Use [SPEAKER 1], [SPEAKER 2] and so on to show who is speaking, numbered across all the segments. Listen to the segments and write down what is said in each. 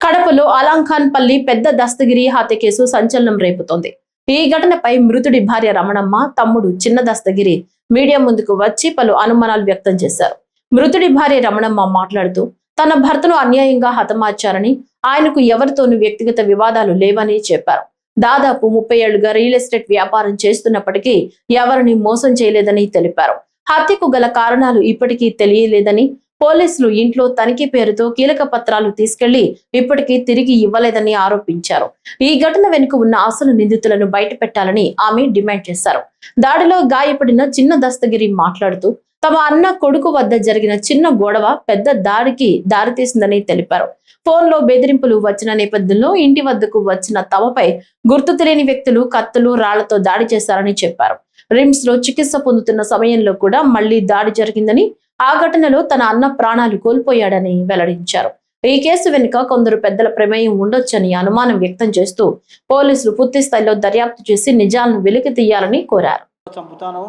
[SPEAKER 1] కడపలో అలంఖాన్పల్లి పెద్ద దస్తగిరి హత్య కేసు సంచలనం రేపుతోంది. ఈ ఘటనపై మృతుడి భార్య రమణమ్మ, తమ్ముడు చిన్న దస్తగిరి మీడియా ముందుకు వచ్చి పలు అనుమానాలు వ్యక్తం చేశారు. మృతుడి భార్య రమణమ్మ మాట్లాడుతూ తన భర్తను అన్యాయంగా హతమార్చారని, ఆయనకు ఎవరితోనూ వ్యక్తిగత వివాదాలు లేవని చెప్పారు. దాదాపు 30 ఏళ్లుగా రియల్ ఎస్టేట్ వ్యాపారం చేస్తున్నప్పటికీ ఎవరిని మోసం చేయలేదని తెలిపారు. హత్యకు గల కారణాలు ఇప్పటికీ తెలియలేదని, పోలీసులు ఇంట్లో తనిఖీ పేరుతో కీలక పత్రాలు తీసుకెళ్లి ఇప్పటికీ తిరిగి ఇవ్వలేదని ఆరోపించారు. ఈ ఘటన వెనుక ఉన్న అసలు నిందితులను బయటపెట్టాలని ఆమె డిమాండ్ చేశారు. దాడిలో గాయపడిన చిన్న దస్తగిరి మాట్లాడుతూ తమ అన్న కొడుకు వద్ద జరిగిన చిన్న గొడవ పెద్ద దాడికి దారితీసిందని తెలిపారు. ఫోన్లో బెదిరింపులు వచ్చిన నేపథ్యంలో ఇంటి వద్దకు వచ్చిన తమపై గుర్తు తెలియని వ్యక్తులు కత్తులు, రాళ్లతో దాడి చేశారని చెప్పారు. రిమ్స్ లో చికిత్స పొందుతున్న సమయంలో కూడా మళ్లీ దాడి జరిగిందని, ఆ ఘటనలో తన అన్న ప్రాణాలు కోల్పోయాడని వెల్లడించారు. ఈ కేసు వెనుక కొందరు పెద్దల ప్రమేయం ఉండొచ్చని అనుమానం వ్యక్తం చేస్తూ పోలీసులు పూర్తి స్థాయిలో దర్యాప్తు చేసి నిజాలను వెలికి తీయాలని కోరారు.
[SPEAKER 2] చంపుతాను,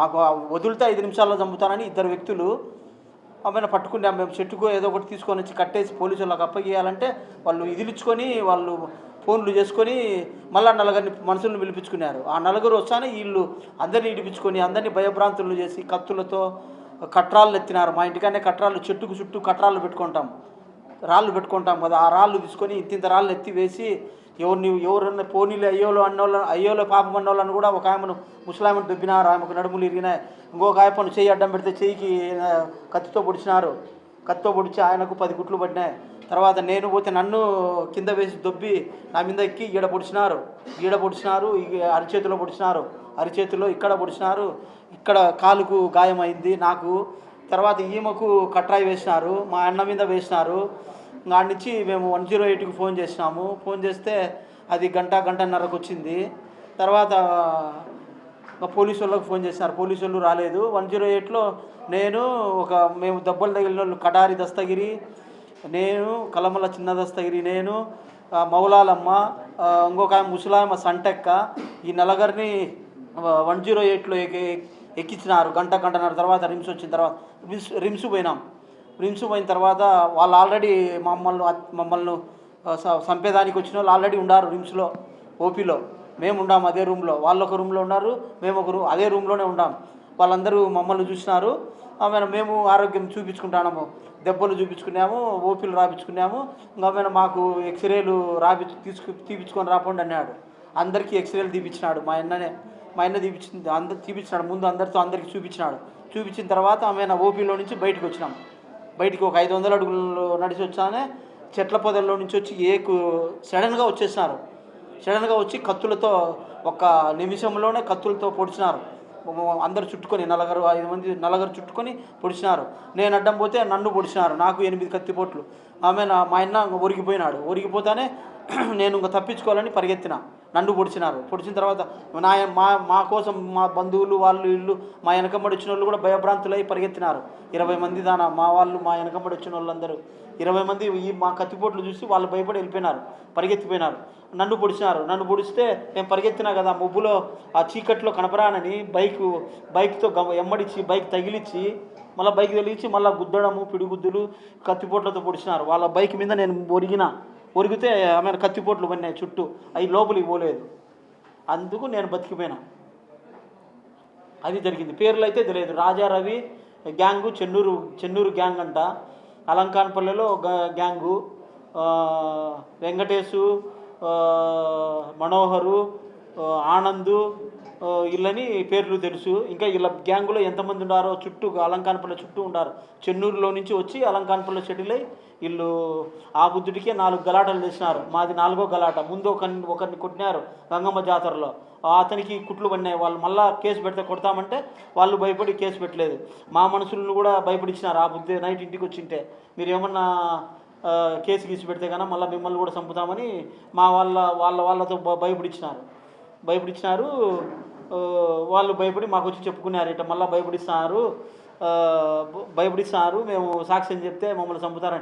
[SPEAKER 2] మాకు వదిలితే 5 నిమిషాల్లో చంపుతానని ఇద్దరు వ్యక్తులు ఆమెను పట్టుకుని మేము చెట్టుకు ఏదో ఒకటి తీసుకొని వచ్చి కట్టేసి పోలీసు వాళ్ళకి అప్పగియాలంటే వాళ్ళు ఇదిలించుకొని వాళ్ళు ఫోన్లు చేసుకొని మళ్ళీ నలుగురిని మనుషులను పిలిపించుకున్నారు. ఆ నలుగురు వస్తానే వీళ్ళు అందరినీ ఇడిపించుకొని అందరినీ భయభ్రాంతులు చేసి కత్తులతో కట్రాళ్ళు ఎత్తినారు. మా ఇంటికనే కట్రాళ్ళు, చెట్టుకు చుట్టూ కట్రాళ్ళు పెట్టుకుంటాం, రాళ్ళు పెట్టుకుంటాం కదా, ఆ రాళ్ళు తీసుకొని ఇంత రాళ్ళు ఎత్తి వేసి ఎవరన్నా పోనీలు అయ్యోలో పాపం అన్నోళ్ళని కూడా ఒక ఆమెను ముసలామెను దొబ్బినారు. ఆమెకు నడుములు ఇరిగినాయి. ఇంకొక ఆయపను చెయ్యి అడ్డం పెడితే చెయ్యికి కత్తితో పొడిచినారు. కత్తితో పొడిచి ఆయనకు 10 గుట్లు పడినాయి. తర్వాత నేను పోతే నన్ను కింద వేసి దొబ్బి నా మీద ఎక్కి ఈడ పొడిచినారు, అరిచేతిలో పొడిచినారు, అరిచేతిలో ఇక్కడ పొడిచినారు, ఇక్కడ కాలుకు గాయమైంది నాకు. తర్వాత ఈమెకు కట్రాయి వేసినారు, మా అన్న మీద వేసినారు. ఆడ నుంచి మేము 108కి ఫోన్ చేసినాము. ఫోన్ చేస్తే అది గంటన్నరకు వచ్చింది. తర్వాత పోలీసు వాళ్ళకి ఫోన్ చేసినారు, పోలీసు వాళ్ళు రాలేదు. 108లో మేము దెబ్బలు తగిలిన వాళ్ళు కటారి దస్తగిరి, నేను కలమల చిన్న దస్తగిరి, నేను మౌలాలమ్మ, ఇంకొక ముసలాయమ్మ సంటెక్క, ఈ నలుగురిని 108లో ఎక్కించినారు. గంటన్నర తర్వాత రిమ్స్ వచ్చిన తర్వాత రిమ్స్ పోయిన తర్వాత వాళ్ళు ఆల్రెడీ మమ్మల్ని చంపేదానికి వచ్చిన వాళ్ళు ఆల్రెడీ ఉన్నారు రిమ్స్లో, ఓపీలో. మేము ఉండాము అదే రూమ్లో, వాళ్ళు ఒక రూమ్లో ఉన్నారు, మేము అదే రూమ్లోనే ఉన్నాం. వాళ్ళందరూ మమ్మల్ని చూసినారు. మేము ఆరోగ్యం చూపించుకుంటాము, దెబ్బలు చూపించుకున్నాము, ఓపీలు రాపించుకున్నాము. ఇంకా మాకు ఎక్స్రేలు తీపించుకొని రాకుండా అన్నాడు. అందరికీ ఎక్స్రేలు తీపించినాడు. మా అన్న తీపించినాడు ముందు అందరికీ చూపించిన తర్వాత ఓపీలో నుంచి బయటికి ఒక 500 అడుగులు నడిచి వచ్చానే చెట్ల పొదల్లో నుంచి వచ్చి సడన్గా వచ్చి కత్తులతో ఒక నిమిషంలోనే కత్తులతో పొడిచినారు. అందరు చుట్టుకొని 4-5 మంది చుట్టుకొని పొడిచినారు. నేను అడ్డం పోతే నన్ను పొడిచినారు. నాకు 8 కత్తిపోట్లు. మా అన్న ఒరిగిపోతానే నేను ఇంకా తప్పించుకోవాలని పరిగెత్తిన. నన్ను పొడిచిన తర్వాత మా కోసం మా బంధువులు వాళ్ళు వీళ్ళు మా వెనకమ్మడి వచ్చిన వాళ్ళు కూడా భయభ్రాంతులై పరిగెత్తినారు. 20 మంది దానా మా వాళ్ళు, మా వెనకమ్మడి వచ్చిన వాళ్ళందరూ 20 మంది మా కత్తిపోట్లు చూసి వాళ్ళు భయపడి పరిగెత్తిపోయినారు. నన్ను పొడిస్తే నేను పరిగెత్తినా కదా, ముబ్బులో ఆ చీకట్లో కనపరానని బైక్తో ఎమ్మడిచ్చి బైక్ తగిలిచ్చి మళ్ళీ గుద్దడము, పిడిగుద్దులు, కత్తిపోట్లతో పొడిచినారు. వాళ్ళ బైక్ మీద నేను ఒరిగితే కత్తిపోట్లు పడినాయి చుట్టూ, అవి లోపలికి పోలేదు. అందుకు నేను బతికిపోయినా. అది జరిగింది. పేర్లు అయితే తెలియదు. రాజారవి గ్యాంగు, చెన్నూరు గ్యాంగ్ అంట, అలంకాన్పల్లెలో గ్యాంగు, వెంకటేశు, మనోహరు, ఆనందు, వీళ్ళని పేర్లు తెలుసు. ఇంకా వీళ్ళ గ్యాంగులో ఎంతమంది ఉన్నారో చుట్టూ అలంకాన్పల్లె చుట్టూ ఉన్నారు. చెన్నూరులో నుంచి వచ్చి అలంకాన్పల్లె సెటిల్ అయ్యి వీళ్ళు ఆ బుద్ధుడికే 4 గలాటలు చేసినారు. మాది 4వ గలాట. ముందు ఒకరిని కొట్టినారు గంగమ్మ జాతరలో, అతనికి కుట్లు పడినాయి. వాళ్ళు మళ్ళీ కేసు పెడితే కొడతామంటే వాళ్ళు భయపడి కేసు పెట్టలేదు. మా మనుషులను కూడా భయపడిచ్చినారు. ఆ బుద్ధి నైట్ ఇంటికి వచ్చింటే మీరు ఏమన్నా కేసు గీసి పెడితే కన్నా మళ్ళీ మిమ్మల్ని కూడా చంపుతామని మా వాళ్ళతో భయపడిచ్చినారు. వాళ్ళు భయపడి మాకు వచ్చి చెప్పుకున్నారు. ఇట్లా మళ్ళీ భయపడిస్తున్నారు, మేము సాక్ష్యం చెప్తే మమ్మల్ని చంపుతారంట.